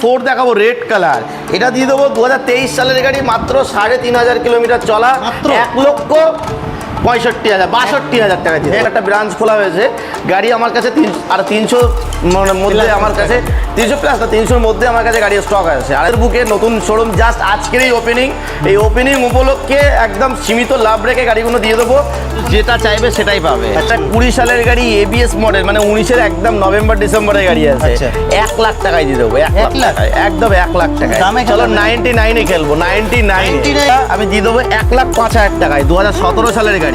Four দেখাবো red colour, এটা দিয়ে দেবো 2023 সালের গাড়ি, মাত্র 3,500 কিলোমিটার চলা, 1,65,000 টাকা দিয়ে একটা ব্রাঞ্চ খোলা হয়েছে। গাড়ি আমার কাছে 300 মধ্যে, আমার কাছে 300 প্লাস না 300-র মধ্যে আমার কাছে গাড়ি স্টক আছে। আর বুকে নতুন শোরুম জাস্ট আজকেরই ওপেনিং, এই ওপেনিং উপলক্ষে একদম সীমিত লাভ রেখে গাড়িগুলো দিয়ে দেবো, যেটা চাইবে সেটাই পাবে। একটা 20 সালের গাড়ি এবিএস মডেল, মানে 19-এর একদম নভেম্বর ডিসেম্বরের গাড়ি আছে, 1 লাখ টাকায় দিয়ে দেবো, 1 লাখ টাকায়, একদম 1 লাখ টাকায়। চলো 99-এ খেলবো, 99 আমি দিয়ে দেবো 1,05,000 টাকায়। 2017 সালের গাড়ি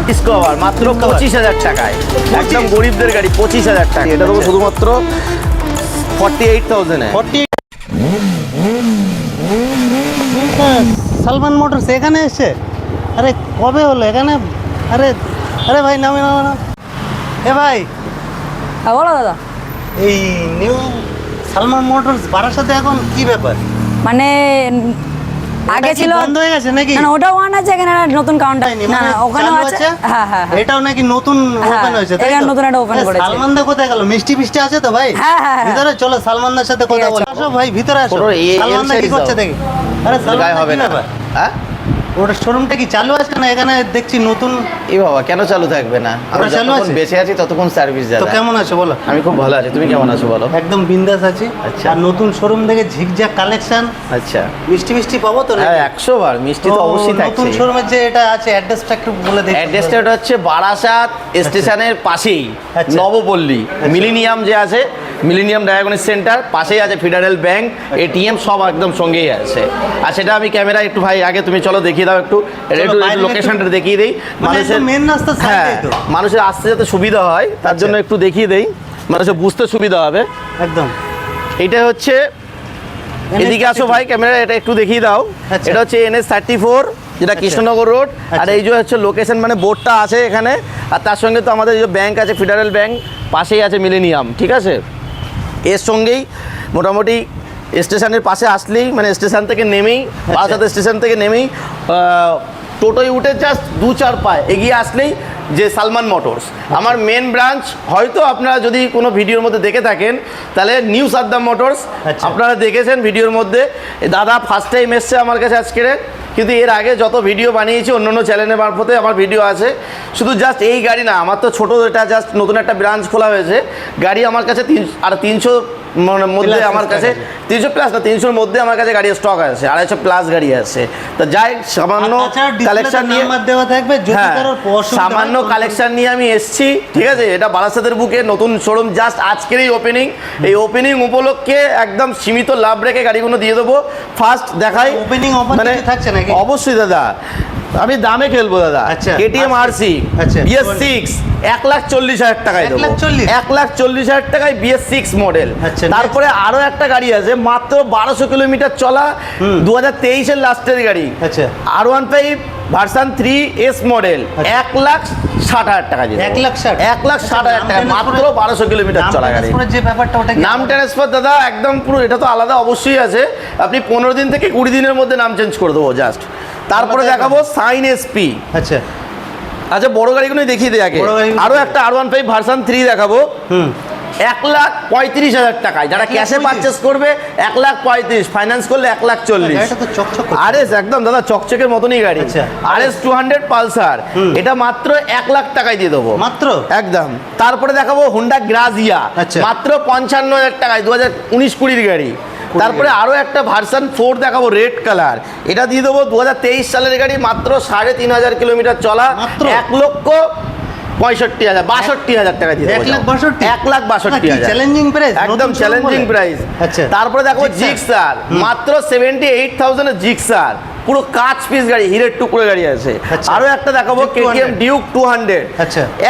ডিসকভার, মাত্র 25,000 টাকায়, একদম গরিবদের গাড়ি, 25,000 টাকা। এটা দেবো শুধুমাত্র 48,000-এ। সালমান মোটরস এখানে এসছে? আরে কবে হলো এখানে? আরে আরে ভাই নামে না এ ভাই। হ্যাঁ বলো দাদা। এই নিউ সালমান মোটরস বারাসাতে এখন কি ব্যাপার? মানে আগে ছিল বন্ধ হয়ে গেছে নাকি? না ওটাও ওয়ান আছে, এখানে নতুন কাউন্টার। না না ওখানেও আছে। হ্যাঁ হ্যাঁ এটাও নাকি নতুন ওপেন হয়েছে, তাই এখানে তো? নতুন একটা ওপেন করেছে। সালমান দা কোথায় গেল? মিষ্টি মিষ্টি আছে তো ভাই? হ্যাঁ হ্যাঁ ভিতরে চলো, সালমান দার সাথে কথা বলো। আসো ভাই ভিতরে আসো। সালমান দা কি করছে দেখি? আরে সালমান দা কি ব্যাপার? হ্যাঁ, ওটা শোরুমটা কি চালু আছে না? এখানে দেখছি নতুন। এই বাবা কেন চালু থাকবে না? আমরা যতক্ষণ বেঁচে আছি ততক্ষণ সার্ভিস তো যাবে। কেমন আছো বলো? আমি খুব ভালো আছি, তুমি কেমন আছো বলো? একদম বিন্দাস আছি। আচ্ছা। আর নতুন শোরুম থেকে ঝিকঝাক কালেকশন, আচ্ছা, মিষ্টি মিষ্টি পাবো তো? হ্যাঁ 100 বার মিষ্টি তো অবশ্যই থাকছে। নতুন শোরুমের যে এটা আছে অ্যাড্রেসটা একটু বলে দিই। অ্যাড্রেসটা ওটা হচ্ছে বারাসাত স্টেশনের পাশেই, আচ্ছা। নবপল্লী মিলেনিয়াম যে আছে, মিলেনিয়াম ডায়াগনস্টিক সেন্টার পাশেই আছে, ফেডারেল ব্যাংক, এটিএম সব একদম সঙ্গেই আছে। আর সেটা আমি ক্যামেরা একটু ভাই আগে তুমি চলো দেখিয়ে দাও একটু, একটু লোকেশনটা দেখিয়ে দেই মানুষের। মেন রাস্তা হ্যাঁ, সাইডেই তো। মানুষের আসতে যাতে সুবিধা হয় তার জন্য একটু দেখিয়ে দেই, মানুষের বুঝতে সুবিধা হবে একদম। এটা হচ্ছে, এদিকে আসো ভাই ক্যামেরা, এটা একটু দেখিয়ে দাও। আচ্ছা। এটা হচ্ছে NH34, যেটা কৃষ্ণনগর রোড। আর এই যে হচ্ছে লোকেশন, মানে বোর্ডটা আছে এখানে, আর তার সঙ্গে তো আমাদের যে ব্যাংক আছে, ফেডারেল ব্যাংক, পাশেই আছে মিলেনিয়াম, ঠিক আছে? এর সঙ্গেই মোটামুটি স্টেশনের পাশে আসলেই, মানে স্টেশন থেকে নেমেই, বারাসাত স্টেশন থেকে নেমেই টোটোয় উঠে জাস্ট 2-4 পায়ে এগিয়ে আসলেই যে সালমান মোটরস আমার মেন ব্রাঞ্চ। হয়তো আপনারা যদি কোনো ভিডিওর মধ্যে দেখে থাকেন তাহলে নিউ সাদ্দাম মোটরস আপনারা দেখেছেন ভিডিওর মধ্যে। দাদা ফার্স্ট টাইম এসছে আমার কাছে আজকে, কিন্তু এর আগে যত ভিডিও বানিয়েছি অন্য অন্য চ্যানেলের মারফতে আমার ভিডিও আছে। শুধু জাস্ট এই গাড়ি না, আমার তো ছোটো, এটা জাস্ট নতুন একটা ব্রাঞ্চ খোলা হয়েছে। গাড়ি আমার কাছে 300 মধ্যে, আমার কাছে 300 প্লাস না 300-র মধ্যে আমার কাছে গাড়ি স্টক আছে, 250 প্লাস গাড়ি আছে। তো যাই সামান্য কালেকশন নিয়ে, হ্যাঁ সামান্য কালেকশন নিয়ে আমি এসছি, ঠিক আছে? এটা বারাসাতের বুকে নতুন শোরুম জাস্ট আজকেরই ওপেনিং, এই ওপেনিং উপলক্ষে একদম সীমিত লাভ রেখে গাড়িগুলো দিয়ে দেবো। ফার্স্ট দেখাই ওপেনিং অফার মানে থাকছে নাকি? অবশ্যই দাদা, আমি দামে খেলবো দাদা। KTM RC BS6 1,40,000 টাকায় দেবো, 1,40,000 টাকায় BS6 মডেল। তারপরে আরো একটা গাড়ি আছে, মাত্র 1200 কিলোমিটার চলা, 2023-এর লাস্টের গাড়ি, R15 ভার্সন 3S মডেল, 1,60,000 টাকা দিয়ে 1,60,000 টাকা, মাত্র 1200 কিলোমিটার চলা গাড়ি। নাম ট্রান্সফার দাদা একদম পুরো, এটা তো আলাদা অবশ্যই আছে। আপনি 15 দিন থেকে 20 দিনের মধ্যে নাম চেঞ্জ করে দেবো জাস্ট। তারপরে দেখাবো সাইন SP। আচ্ছা আচ্ছা, বড় গাড়িগুলোই দেখিয়ে দেয় আগে। আরো একটা R15 ভার্সন 3 দেখাবো, 1,35,000 টাকায়। যারা ক্যাশে পারচেস করবে 1,35,000, ফাইন্যান্স করলে 1,40,000। আরএস একদম দাদা চকচকের মতনই গাড়ি, RS 200 পালসার, এটা মাত্র 1 লাখ টাকায় দিয়ে দেবো, মাত্র একদম। তারপরে দেখাবো হুন্ডা গ্রাজিয়া, মাত্র 55,000 টাকায়, 2019-20 গাড়ি। তারপরে আরো একটা ভার্সন 4 দেখাবো রেড কালার, এটা দিয়ে দেবো 2023 সালের গাড়ি, মাত্র 3,500 কিলোমিটার চলা, 1,65,000 টাকা দিয়ে দেবো, 1,62,000, চ্যালেঞ্জিং প্রাইস, একদম চ্যালেঞ্জিং প্রাইস। তারপরে দেখো জিক্সার, মাত্র 78,000 জিক্সার, পুরো কাচ পিস গাড়ি, হিরের টুকরো গাড়ি আছে। আরো একটা দেখাবো KTM ডিউক 200,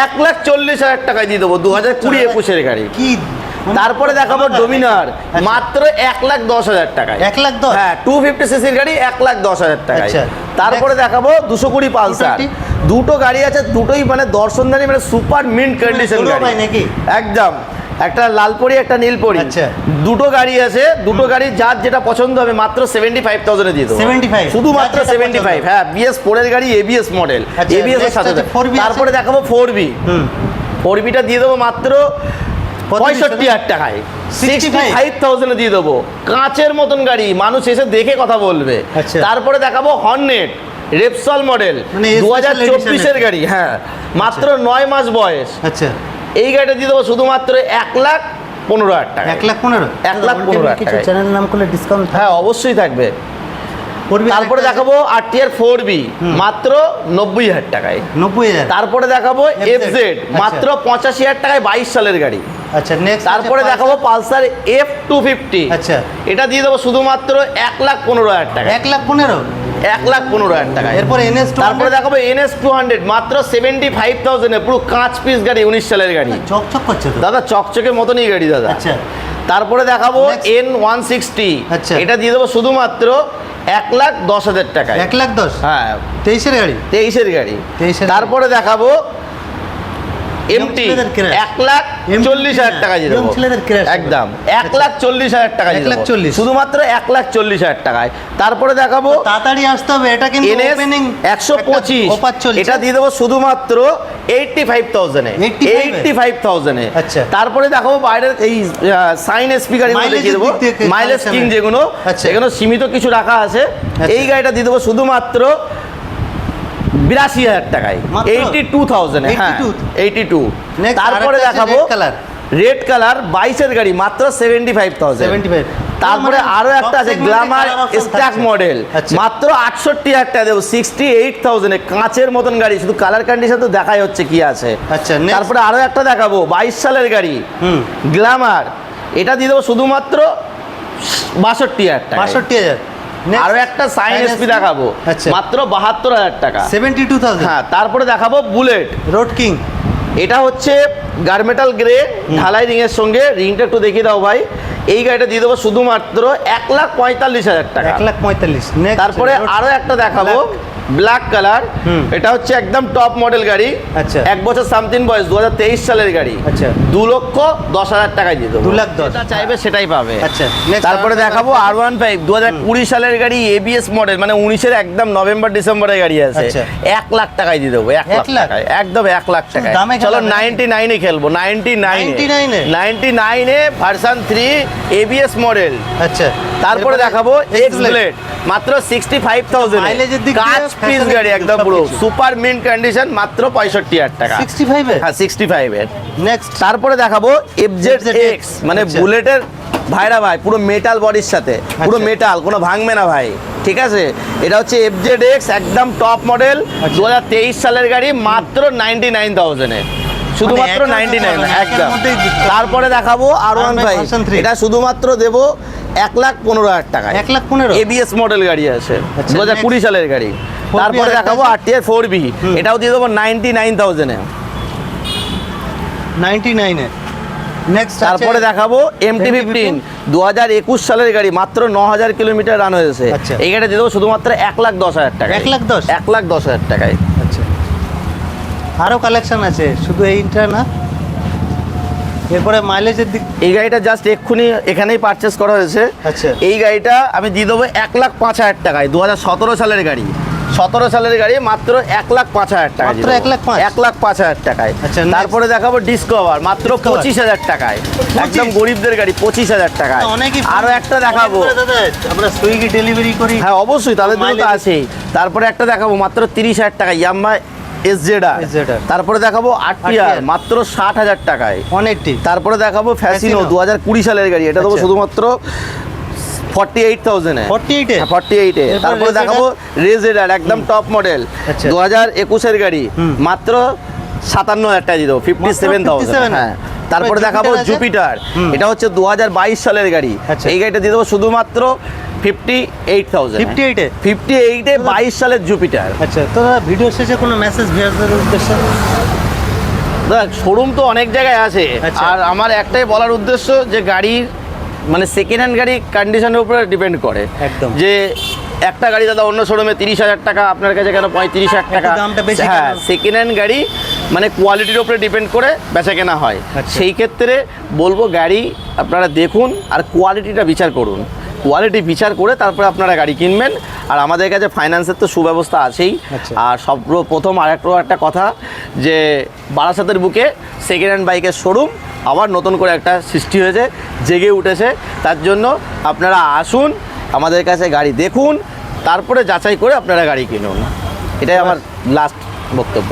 1,40,000 টাকায় দিয়ে দেবো, 2020-21-এর গাড়ি। তারপরে দেখাবো ডোমিনার, মাত্র 1,10,000 টাকায়, 1,10,000, হ্যাঁ 250 সিসির গাড়ি, 1,10,000 টাকায়। তারপরে দেখাবো 220 পালসার, দুটো গাড়ি আছে, দুটোই মানে দর্শনদারি, মানে সুপার মিন্ট কন্ডিশন গাড়ি একদম। একটা লালপরি, একটা নীলপরি, দুটো গাড়ি আছে। দুটো গাড়ি যার যেটা পছন্দ হবে মাত্র 75,000-এ দিয়ে দেবো, শুধুমাত্র 75। হ্যাঁ BS4 এর গাড়ি, ABS মডেল, ABS এর সাথে। তারপরে দেখাবো 4B, 4Bটা দিয়ে দেবো মাত্র 65,000 টাকায়, 65,000 দিয়ে দেবো। কাঁচের মতন গাড়ি, মানুষ এসে দেখে কথা বলবে। আচ্ছা। তারপরে দেখাবো হর্নেট রেপসল মডেল, মানে 2024-এর গাড়ি। হ্যাঁ, মাত্র 9 মাস বয়স। আচ্ছা, এই গাড়িটা দিয়ে দেবো শুধুমাত্র 1,15,000 টাকা। 1,15,000 1,15,000 কিছু টাকায়। চ্যানেলের নাম করলে ডিসকাউন্ট হ্যাঁ, অবশ্যই থাকবে। তারপরে দেখাবো RTR 4B মাত্র 90,000 টাকায়। 90,000। তারপরে দেখাবো FZ আচ্ছা। মাত্র 85,000 টাকায়, 22 সালের গাড়ি। আচ্ছা, নেক্সট তারপরে দেখাবো পালসার F250। আচ্ছা। এটা দিয়ে দেবো শুধুমাত্র 1,15,000 টাকা। 1,15,000। 1,15,000 টাকা। এরপর NS 200। তারপরে দেখাবো NS 200 মাত্র 75,000 এ, পুরো কাঁচ পিস গাড়ি, 19 সালের গাড়ি। চকচক করছে তো। দাদা চকচকে মতনই গাড়ি দাদা। আচ্ছা। তারপরে দেখাবো Next। N160। আচ্ছা। এটা দিয়ে দেবো শুধুমাত্র 1,10,000 টাকায়। 1,10,000। হ্যাঁ, 23-এর গাড়ি। 23-এর গাড়ি। 23-এর তারপরে দেখাবো MT ছেলেদের crash। 1,40,000 টাকা দিয়ে দেবো। ছেলেদের crash। একদম 1,40,000 টাকা দিয়ে দেবো। 1,40,000 শুধুমাত্র 1,40,000 টাকায়। তারপরে দেখাবো তাড়াতাড়ি আসতে হবে, এটা কিন্তু NS ওপেনিং 125। অফার চলছে। এটা দিয়ে দেবো শুধুমাত্র 85,000 এ। 85,000 85,000 এ। আচ্ছা। তারপরে দেখাবো বাইরের এই সাইন স্পিকার Mileage দেখিয়ে দেবো, দিক থেকে মাইলেজ collection কিং এ। যেগুলো, আচ্ছা। সেগুলো সীমিত কিছু রাখা আছে। এই গাড়িটা দিয়ে দেবো শুধুমাত্র 82,000 টাকায়। মাত্র? 82,000 এ। হ্যাঁ, 82? 82। Next তারপরে আরেকটা আছে দেখাবো red color। রেড কালার 22-এর গাড়ি মাত্র 75,000। 75। তারপরে মানে আরো একটা top আছে segment-এ গ্ল্যামার color option স্ট্যাক থাকছে। মডেল, আচ্ছা। মাত্র 68,000 টাকা দেবো। 68,000 এ, কাঁচের মতন গাড়ি, শুধু কালার কন্ডিশন তো দেখাই হচ্ছে কি আছে। আচ্ছা, next। তারপরে আরো একটা দেখাবো 22 সালের গাড়ি, গ্ল্যামার। এটা দিয়ে দেবো শুধুমাত্র 62,000 টাকা। 62,000। আরো একটা সাইন এসপি দেখাবো, আচ্ছা। মাত্র 72,000 টাকা। 72,000। হ্যাঁ, তারপরে দেখাবো বুলেট। Road king. এটা হচ্ছে গার্মেটাল গ্রে ঢালাই রিংয়ের সঙ্গে। রিংটা একটু দেখিয়ে দাও ভাই। এই গাড়িটা দিয়ে দেবো শুধুমাত্র 1,45,000 টাকা। 1,45,000। Next, তারপরে road- আরো একটা দেখাবো ব্ল্যাক কালার। এটা হচ্ছে একদম টপ মডেল গাড়ি। আচ্ছা। 1 বছর সামথিং বয়স, 2023 সালের গাড়ি। আচ্ছা। 2,10,000 টাকায় দিয়ে দেবো। 2,10,000 যেটা চাইবে সেটাই পাবে। আচ্ছা, next তারপরে R15 দেখাবো R15 2020 সালের গাড়ি, ABS মডেল, মানে 19-এর একদম নভেম্বর ডিসেম্বরের গাড়ি আছে। আচ্ছা। 1 লাখ টাকায় দিয়ে দেবো। 1 লাখ 1 লাখ? টাকায়, একদম 1 লাখ টাকায়। দামে খেলা চলো হবে। 99 এ খেলবো। 99 এ? 99 এ ভার্সন 3 ABS মডেল। আচ্ছা। তারপরে দেখাবো এক্স ব্লেড মাত্র 65,000 মাইলেজের দিক দিয়ে কাঁচ পিস facility গাড়ি, একদম পুরো সবকিছু। সুপার মিন্ট কন্ডিশন, মাত্র 65,000 টাকা। 65 এ? হ্যাঁ, 65 এর। নেক্সট। তারপরে দেখাবো FZX, মানে আচ্ছা। বুলেটের ভাইরা ভাই, পুরো মেটাল বডির সাথে, পুরো আচ্ছা। মেটাল, কোনো ভাঙবে না ভাই। ঠিক আছে, এটা হচ্ছে FZX একদম টপ মডেল, আচ্ছা। 2023 সালের গাড়ি, মাত্র 99,000 এ। শুধুমাত্র মানে 99, একের একদম। মধ্যেই দিচ্ছে। তারপরে দেখাবো R15। version 3। এটা শুধুমাত্র দেবো 1,15,000 টাকায়। 1,15,000? ABS মডেল গাড়ি আছে, আচ্ছা, 2020 সালের গাড়ি। 4B তারপরে আরেকটা দেখাবো আছে? RTR 4B, এটাও দিয়ে দেবো 99,000 এ। 99 এ। নেক্সট তারপরে দেখাবো MT-15 2021 সালের গাড়ি, মাত্র 9,000 কিলোমিটার রান হয়েছে। আচ্ছা। এই গাড়িটা দিয়ে দেবো শুধুমাত্র 1,10,000 টাকা। 1,10,000? 1,10,000 টাকায়। আচ্ছা। আরো কালেকশন আছে, শুধু এইটা না। এরপরে মাইলেজের দিক। এই গাড়িটা জাস্ট এক্ষুনি এখানেই পারচেস করা হয়েছে। আচ্ছা। এই গাড়িটা আমি দিয়ে দেবো 1,05,000 টাকায়। 2017 সালের গাড়ি, 17 সালের গাড়ি, মাত্র 1,05,000 টাকা। মাত্র 1,05,000? 1,05,000 টাকায়। আচ্ছা, next। তারপরে দেখাবো ডিসকভার, মাত্র 25,000 টাকায়। একদম গরিবদের গাড়ি, 25,000 টাকায়। অনেকেই আরো একটা দেখাবো। দাদা, আমরা সুইগি ডেলিভারি করি। হ্যাঁ, অবশ্যই, তাদের জন্য তো Mileage- আছেই। তারপরে একটা দেখাবো মাত্র 30,000 টাকায়, ইয়াম্মা SZR। SZR। তারপরে দেখাবো RTR, মাত্র 60,000 টাকায়। 180। তারপরে দেখাবো ফ্যাসিনো, Fasino। 2020 সালের গাড়ি, এটা দেবো আচ্ছা। শুধুমাত্র 48,000 এ। 48 এ? 48 এ। এরপর তারপরে Red দেখাবো রেজেডার, একদম টপ মডেল, আচ্ছা। 2021 এর গাড়ি, মাত্র 57,000 টাকা দিয়ে দেবো, 57,000। হ্যাঁ। তারপরে Jupiter দেখাবো আছে? জুপিটার, এটা হচ্ছে 2022 সালের গাড়ি। আচ্ছা। এই গাড়িটা দিয়ে দেবো শুধুমাত্র 58,000। 58 এ? 58 এ 22 সালের জুপিটার। আচ্ছা, তো দাদা ভিডিও শেষে কোনো মেসেজ ভিউয়ারদের উদ্দেশ্যে? শোরুম তো অনেক জায়গায় আছে, আচ্ছা। আর আমার একটাই বলার উদ্দেশ্য যে গাড়ির, মানে সেকেন্ড হ্যান্ড গাড়ি কন্ডিশনের উপরে ডিপেন্ড করে। একদম। যে একটা গাড়ি দাদা অন্য শোরুমে 30,000 টাকা, আপনার কাছে কেন 35,000 টাকা? একটু দামটা বেশি হ্যাঁ, কেন? সেকেন্ড হ্যান্ড গাড়ি মানে কোয়ালিটির উপরে ডিপেন্ড করে বেচা কেনা হয়। আচ্ছা। সেই ক্ষেত্রে বলবো গাড়ি আপনারা দেখুন আর কোয়ালিটিটা বিচার করুন। কোয়ালিটি বিচার করে তারপরে আপনারা গাড়ি কিনবেন। আর আমাদের কাছে ফাইন্যান্সের তো সুব্যবস্থা আছেই। আচ্ছা। আর সর্বপ্রথম একটা কথা যে বারাসাতের বুকে সেকেন্ড হ্যান্ড বাইকের শোরুম আবার নতুন করে একটা সৃষ্টি হয়েছে, জেগে উঠেছে। তার জন্য আপনারা আসুন, আমাদের কাছে গাড়ি দেখুন, তারপরে যাচাই করে আপনারা গাড়ি কিনুন। এটাই আমার লাস্ট বক্তব্য।